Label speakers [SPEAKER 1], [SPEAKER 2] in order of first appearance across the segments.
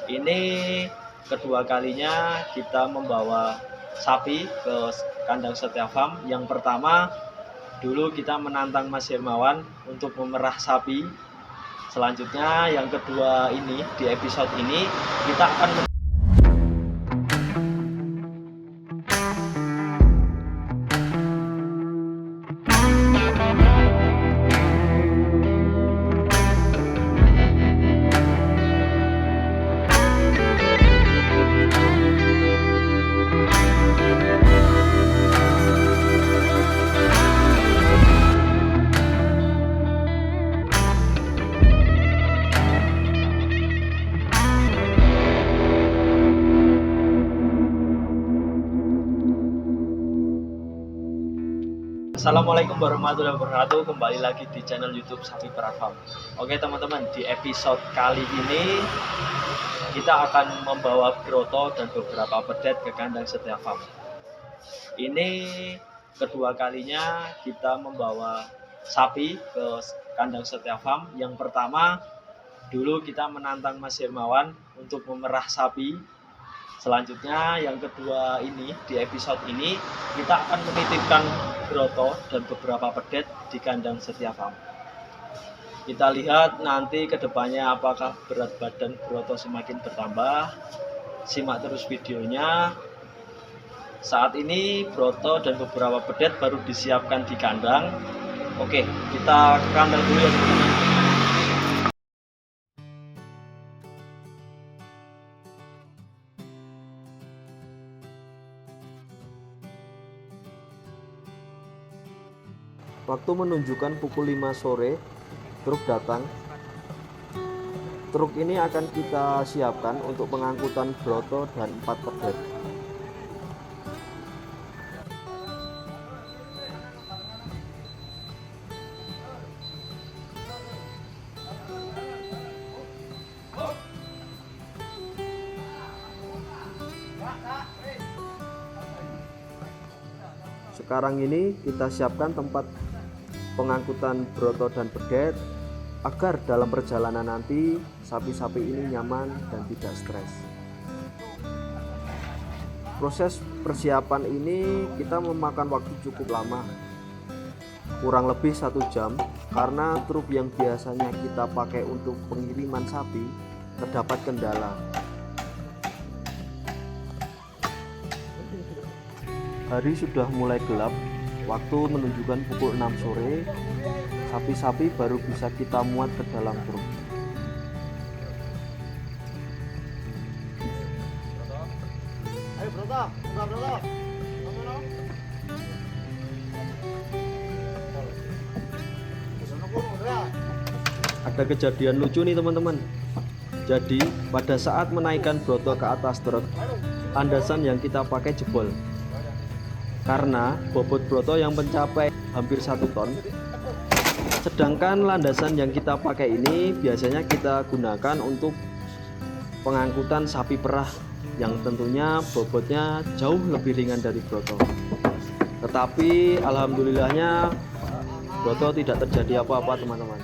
[SPEAKER 1] Ini kedua kalinya kita membawa sapi ke kandang Setia Farm. Yang pertama dulu kita menantang Mas Hermawan untuk memerah sapi. Selanjutnya yang kedua ini, di episode ini kita akan Assalamualaikum warahmatullahi wabarakatuh. Kembali lagi di channel YouTube Sapi Perah Farm. Oke teman-teman, di episode kali ini kita akan membawa Broto dan beberapa pedet ke kandang Setia Farm. Ini kedua kalinya kita membawa sapi ke kandang Setia Farm. Yang pertama dulu kita menantang Mas Hermawan untuk memerah sapi. Selanjutnya yang kedua ini, di episode ini kita akan menitipkan Broto dan beberapa pedet di kandang Setia Farm. Kita lihat nanti kedepannya apakah berat badan Broto semakin bertambah. Simak terus videonya. Saat ini Broto dan beberapa pedet baru disiapkan di kandang. Oke, kita ke kandang dulu ya teman-teman.
[SPEAKER 2] Waktu menunjukkan pukul 5 sore, truk datang. Truk ini akan kita siapkan untuk pengangkutan Broto dan 4 pedet. Sekarang ini kita siapkan tempat pengangkutan Broto dan pedet agar dalam perjalanan nanti sapi-sapi ini nyaman dan tidak stres. Proses persiapan ini kita memakan waktu cukup lama, kurang lebih 1 jam, karena truk yang biasanya kita pakai untuk pengiriman sapi terdapat kendala. Hari sudah mulai gelap. Waktu menunjukkan pukul 6 sore, sapi-sapi baru bisa kita muat ke dalam truk.
[SPEAKER 3] Ayo Broto, buka Broto.
[SPEAKER 2] Ada kejadian lucu nih teman-teman. Jadi pada saat menaikkan Broto ke atas truk, landasan yang kita pakai jebol. Karena bobot Broto yang mencapai hampir 1 ton. Sedangkan landasan yang kita pakai ini biasanya kita gunakan untuk pengangkutan sapi perah yang tentunya bobotnya jauh lebih ringan dari Broto. Tetapi alhamdulillahnya Broto tidak terjadi apa-apa teman-teman.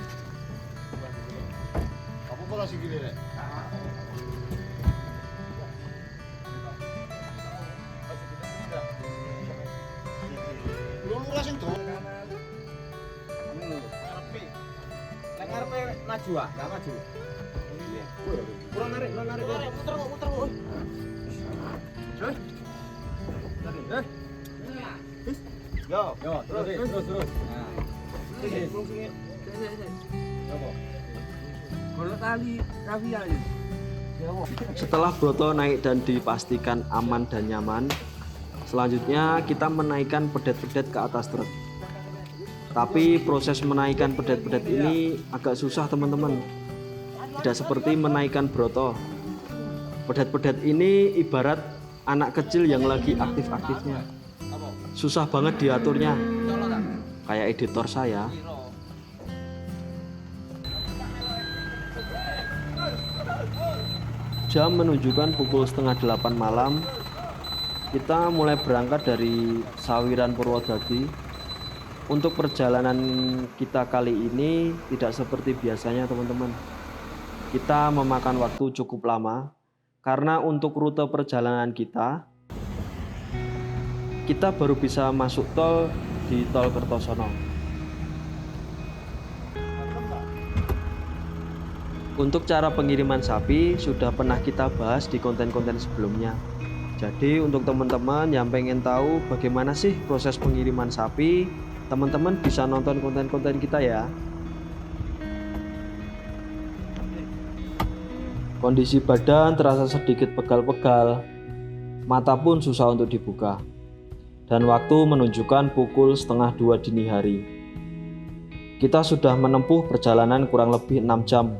[SPEAKER 3] Kamu kok masih gini, Rek? Maju ah, enggak maju. Kurang narik, muter kok. Coy. Yo, terus. Nah. Sini. Coba. Kalau tali rafia ini.
[SPEAKER 2] Setelah Broto naik dan dipastikan aman dan nyaman, selanjutnya kita menaikkan pedet-pedet ke atas truk. Tapi proses menaikkan pedet-pedet ini agak susah teman-teman. Tidak seperti menaikkan Broto. Pedet-pedet ini ibarat anak kecil yang lagi aktif-aktifnya. Susah banget diaturnya. Kayak editor saya. Jam menunjukkan pukul setengah 8 malam. Kita mulai berangkat dari Sawiran Purwodadi. Untuk perjalanan kita kali ini tidak seperti biasanya teman-teman. Kita memakan waktu cukup lama karena untuk rute perjalanan kita baru bisa masuk tol di tol Kertosono. Untuk cara pengiriman sapi sudah pernah kita bahas di konten-konten sebelumnya. Jadi untuk teman-teman yang pengen tahu bagaimana sih proses pengiriman sapi, teman-teman bisa nonton konten-konten kita ya. Kondisi badan terasa sedikit pegal-pegal, mata pun susah untuk dibuka. Dan waktu menunjukkan pukul 1:30 dini hari. Kita sudah menempuh perjalanan kurang lebih 6 jam.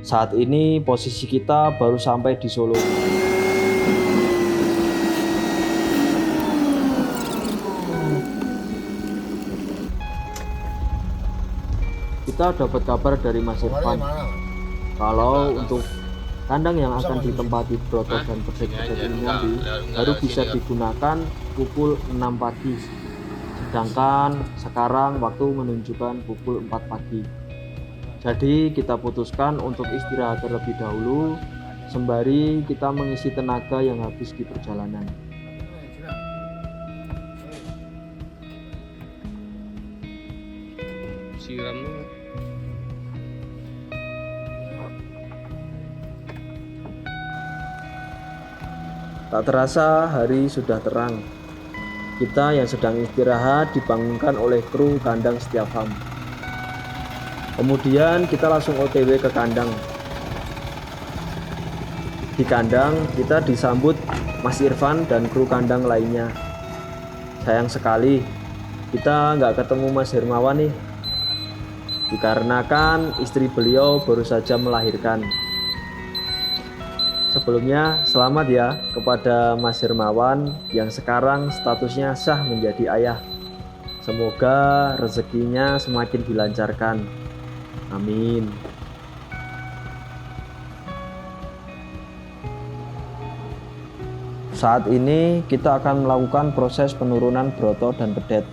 [SPEAKER 2] Saat ini posisi kita baru sampai di Solo. Kita dapat kabar dari Mas Irfan kalau untuk kandang yang akan ditempati Broto dan Pedet-Pedet ini nanti baru bisa digunakan pukul 6 pagi. Sedangkan sekarang waktu menunjukkan pukul 4 pagi. Jadi kita putuskan untuk istirahat terlebih dahulu sembari kita mengisi tenaga yang habis di perjalanan.
[SPEAKER 4] Siram.
[SPEAKER 2] Tak terasa hari sudah terang. Kita yang sedang istirahat dibangunkan oleh kru kandang setiap ham. Kemudian kita langsung OTW ke kandang. Di kandang kita disambut Mas Irfan dan kru kandang lainnya. Sayang sekali kita nggak ketemu Mas Hermawan nih, dikarenakan istri beliau baru saja melahirkan. Sebelumnya selamat ya kepada Mas Hermawan yang sekarang statusnya sah menjadi ayah. Semoga rezekinya semakin dilancarkan. Amin. Saat ini kita akan melakukan proses penurunan Broto dan Pedet.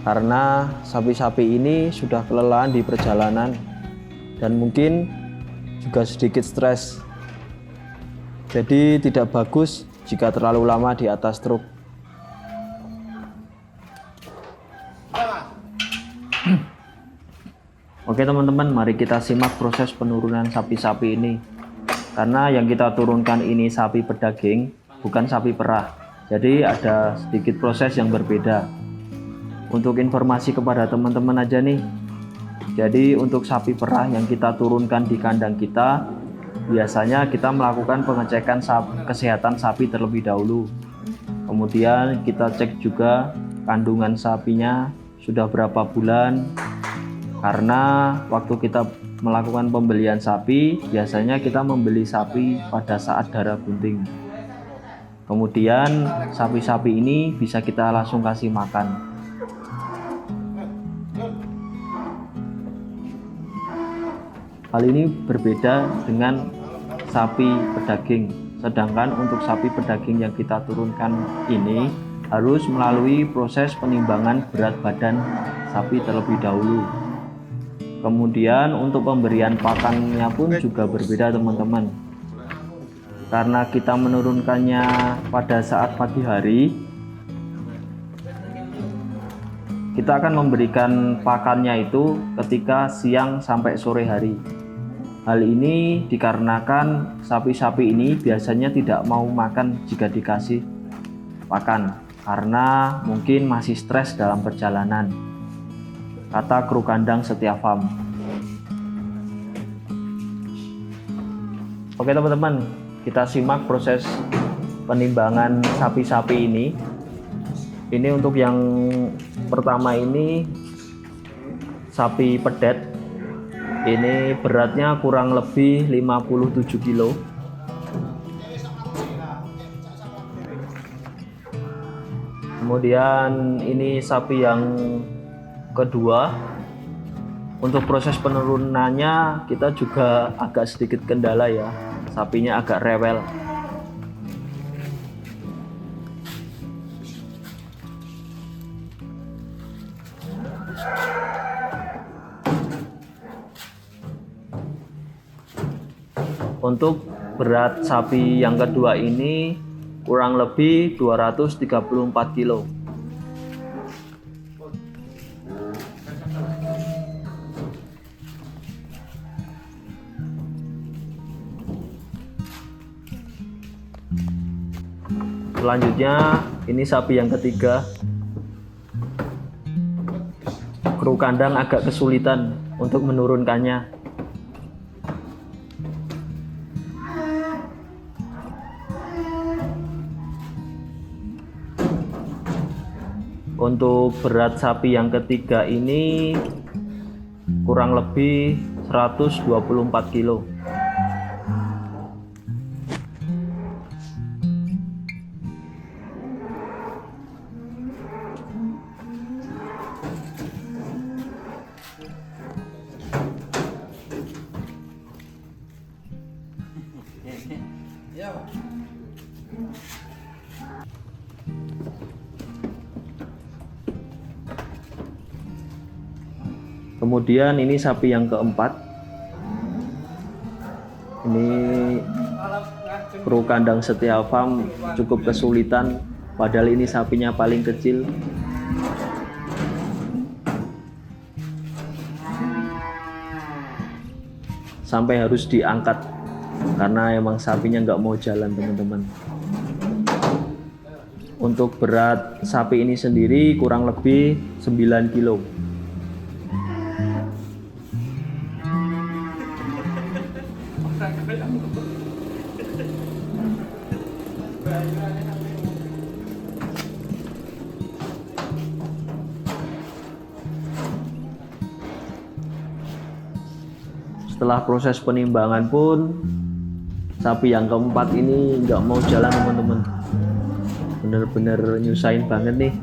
[SPEAKER 2] Karena sapi-sapi ini sudah kelelahan di perjalanan dan mungkin juga sedikit stres. Jadi tidak bagus jika terlalu lama di atas truk. Oke teman-teman, mari kita simak proses penurunan sapi-sapi ini. Karena yang kita turunkan ini sapi pedaging, bukan sapi perah. Jadi ada sedikit proses yang berbeda. Untuk informasi kepada teman-teman aja nih. Jadi untuk sapi perah yang kita turunkan di kandang kita, biasanya kita melakukan pengecekan kesehatan sapi terlebih dahulu. Kemudian kita cek juga kandungan sapinya sudah berapa bulan. Karena waktu kita melakukan pembelian sapi, biasanya kita membeli sapi pada saat darah bunting. Kemudian sapi-sapi ini bisa kita langsung kasih makan. Hal ini berbeda dengan sapi pedaging. Sedangkan untuk sapi pedaging yang kita turunkan ini harus melalui proses penimbangan berat badan sapi terlebih dahulu. Kemudian untuk pemberian pakannya pun juga berbeda teman-teman. Karena kita menurunkannya pada saat pagi hari, kita akan memberikan pakannya itu ketika siang sampai sore hari. Hal ini dikarenakan sapi-sapi ini biasanya tidak mau makan jika dikasih pakan, karena mungkin masih stres dalam perjalanan, kata kru kandang setiap farm. Oke teman-teman, kita simak proses penimbangan sapi-sapi ini. Ini untuk yang pertama ini sapi pedet. Ini beratnya kurang lebih 57 kilo. Kemudian ini sapi yang kedua. Untuk proses penurunannya kita juga agak sedikit kendala ya. Sapinya agak rewel. Untuk berat sapi yang kedua ini kurang lebih 234 kilo. Selanjutnya ini sapi yang ketiga. Kru kandang agak kesulitan untuk menurunkannya. Untuk berat sapi yang ketiga ini kurang lebih 124 kilo. Kemudian ini sapi yang keempat. Ini kru kandang Setia Farm cukup kesulitan, padahal ini sapinya paling kecil. Sampai harus diangkat karena emang sapinya nggak mau jalan, teman-teman. Untuk berat sapi ini sendiri kurang lebih 9 kilo. Setelah proses penimbangan pun sapi yang keempat ini nggak mau jalan, teman-teman. Bener-bener nyusahin banget nih.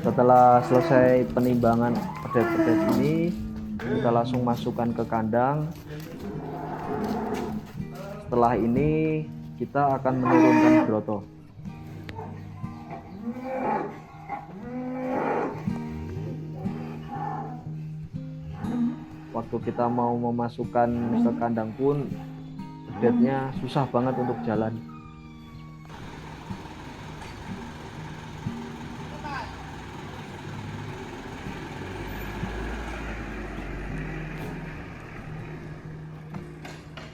[SPEAKER 2] Setelah selesai penimbangan pedet-pedet ini, kita langsung masukkan ke kandang. Setelah ini kita akan menurunkan broto. Waktu kita mau memasukkan ke kandang pun bednya susah banget untuk jalan.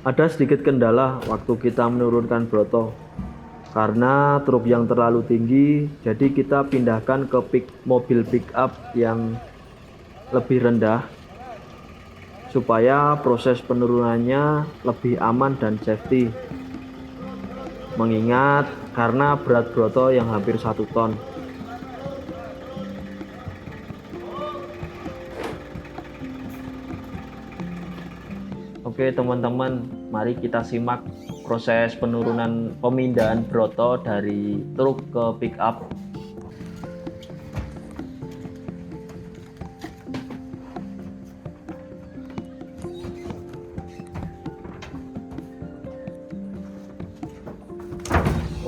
[SPEAKER 2] Ada sedikit kendala waktu kita menurunkan broto karena truk yang terlalu tinggi, jadi kita pindahkan ke mobil pick up yang lebih rendah supaya proses penurunannya lebih aman dan safety. Mengingat karena berat broto yang hampir 1 ton. Oke teman-teman, mari kita simak proses penurunan pemindahan broto dari truk ke pick up.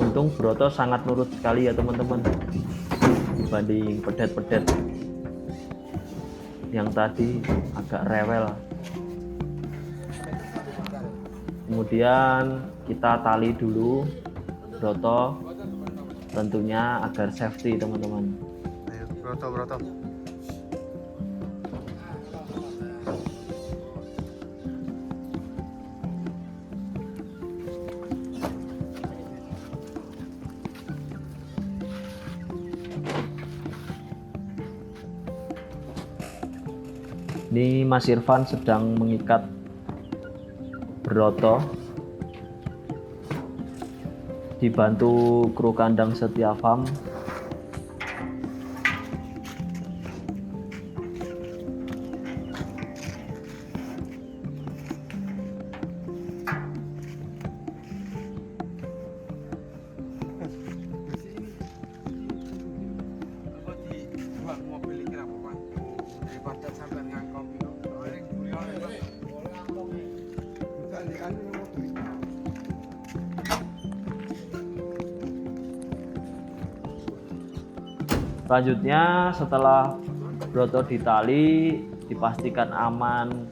[SPEAKER 2] Untung broto sangat nurut sekali ya teman-teman, dibanding pedet-pedet yang tadi agak rewel. Kemudian kita tali dulu broto, tentunya agar safety teman-teman.
[SPEAKER 3] Ayo, broto.
[SPEAKER 2] Ini Mas Irfan sedang mengikat broto, dibantu kru kandang Setia Farm.
[SPEAKER 3] Mobil ini apa, Pak? Daripada sampai ngangkong itu, orang yang beli oleh Pak. Bukan di
[SPEAKER 2] Selanjutnya setelah broto ditali dipastikan aman,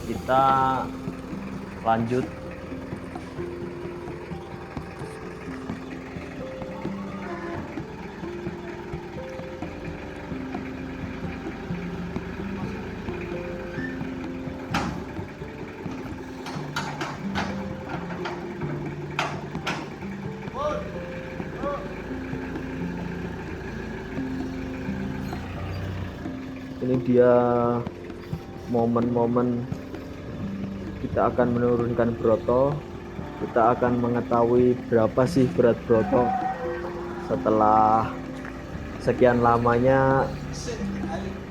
[SPEAKER 2] kita lanjut ini dia momen-momen kita akan menurunkan broto. Kita akan mengetahui berapa sih berat broto setelah sekian lamanya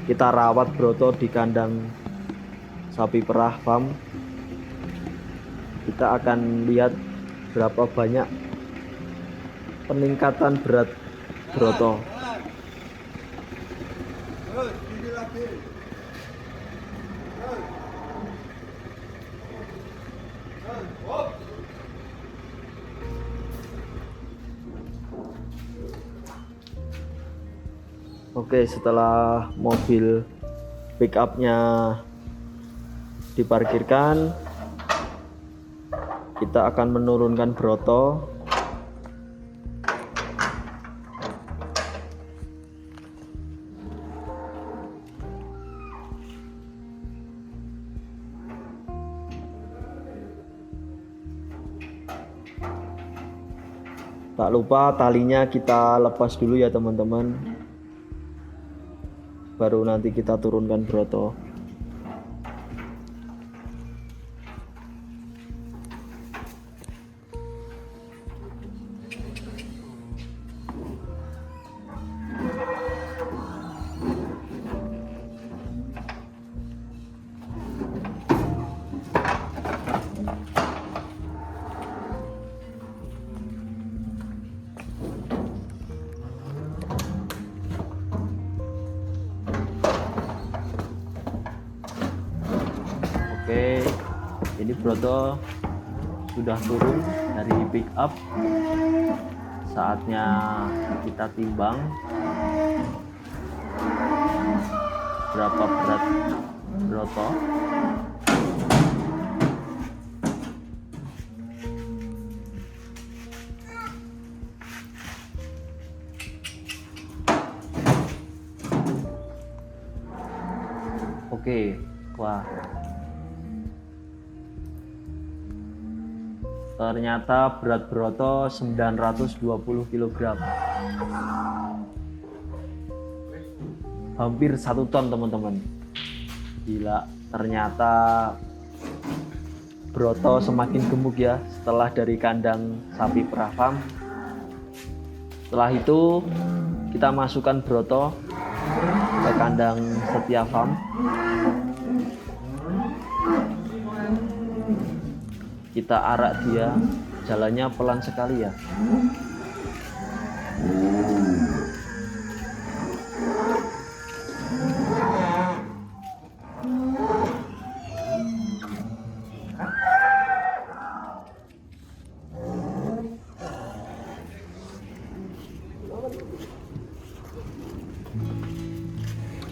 [SPEAKER 2] kita rawat broto di kandang sapi perah farm. Kita akan lihat berapa banyak peningkatan berat broto. Oke, setelah mobil pick up-nya diparkirkan, kita akan menurunkan broto. Tak lupa talinya kita lepas dulu ya teman-teman, baru nanti kita turunkan broto. Oke, ini broto sudah turun dari pick up. Saatnya kita timbang berapa berat broto. Oke, wah. Ternyata berat broto 920 kg. Hampir 1 ton teman-teman. Gila, ternyata broto semakin gemuk ya setelah dari kandang sapi perah farm. Setelah itu kita masukkan broto ke kandang Setia Farm. Kita arak dia, jalannya pelan sekali ya.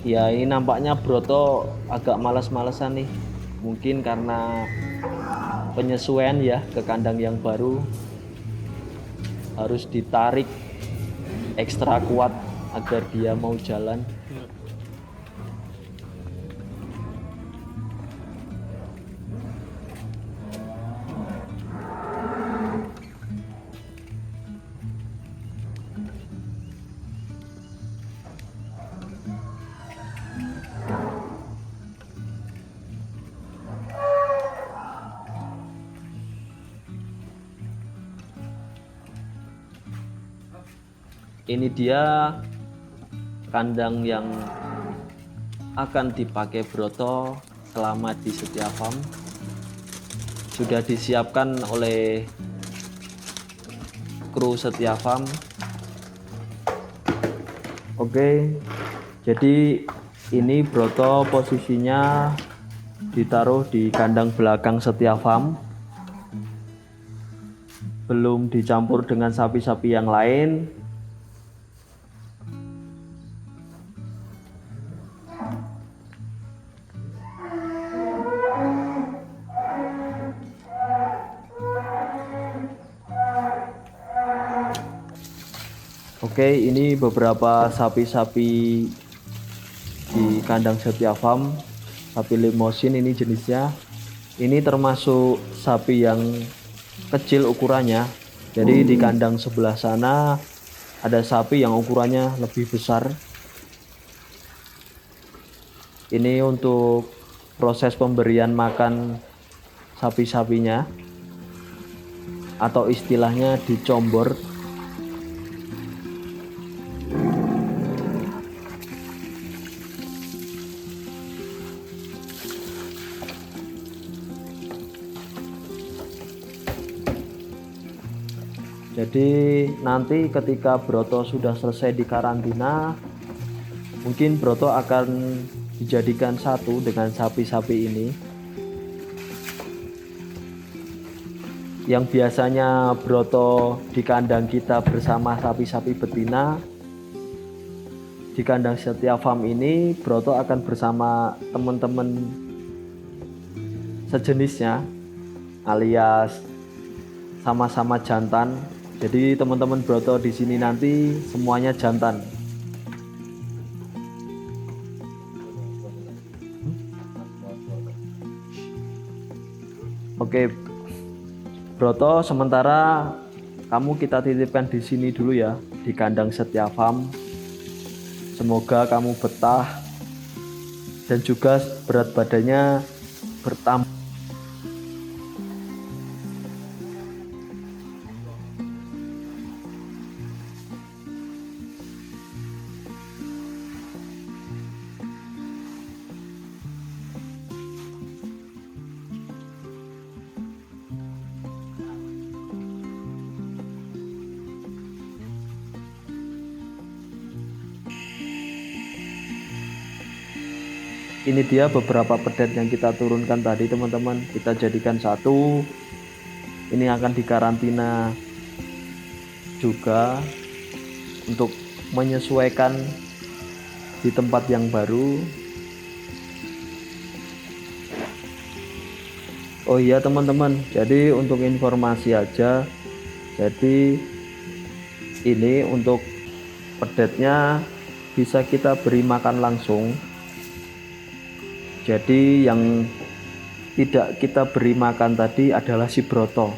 [SPEAKER 2] Ya, ini nampaknya broto agak malas-malesan nih. Mungkin karena penyesuaian ya ke kandang yang baru, harus ditarik ekstra kuat agar dia mau jalan. Ini dia kandang yang akan dipakai broto selama di Setia Farm. Sudah disiapkan oleh kru Setia Farm. Oke, jadi ini broto posisinya ditaruh di kandang belakang Setia Farm, belum dicampur dengan sapi-sapi yang lain. Oke, ini beberapa sapi-sapi di kandang Setia Farm. Sapi Limousin ini jenisnya. Ini termasuk sapi yang kecil ukurannya. Jadi di kandang sebelah sana ada sapi yang ukurannya lebih besar. Ini untuk proses pemberian makan sapi-sapinya, atau istilahnya dicombor. Jadi nanti ketika Broto sudah selesai di karantina, mungkin Broto akan dijadikan satu dengan sapi-sapi ini. Yang biasanya Broto di kandang kita bersama sapi-sapi betina, di kandang Setia Farm ini Broto akan bersama teman-teman sejenisnya, alias sama-sama jantan. Jadi teman-teman Broto di sini nanti semuanya jantan. Oke, Broto, sementara kamu kita titipkan di sini dulu ya, di kandang Setia Farm. Semoga kamu betah dan juga berat badannya bertambah. Ini dia beberapa pedet yang kita turunkan tadi teman-teman, kita jadikan satu. Ini akan dikarantina juga untuk menyesuaikan di tempat yang baru. Oh iya teman-teman, jadi untuk informasi aja, jadi ini untuk pedetnya bisa kita beri makan langsung. Jadi yang tidak kita beri makan tadi adalah si Broto.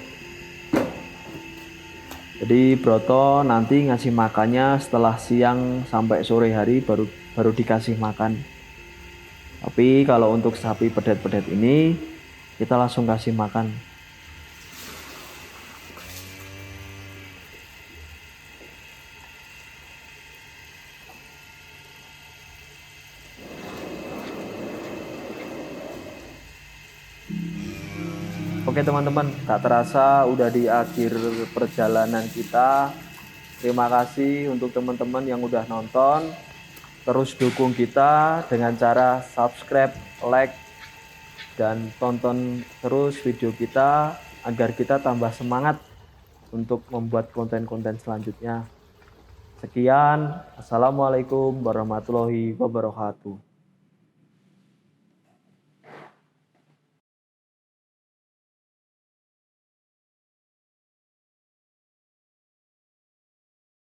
[SPEAKER 2] Jadi Broto nanti ngasih makannya setelah siang sampai sore hari baru dikasih makan. Tapi kalau untuk sapi pedet-pedet ini kita langsung kasih makan. Oke teman-teman, tak terasa udah di akhir perjalanan kita. Terima kasih untuk teman-teman yang udah nonton. Terus dukung kita dengan cara subscribe, like, dan tonton terus video kita agar kita tambah semangat untuk membuat konten-konten selanjutnya. Sekian, assalamualaikum warahmatullahi wabarakatuh.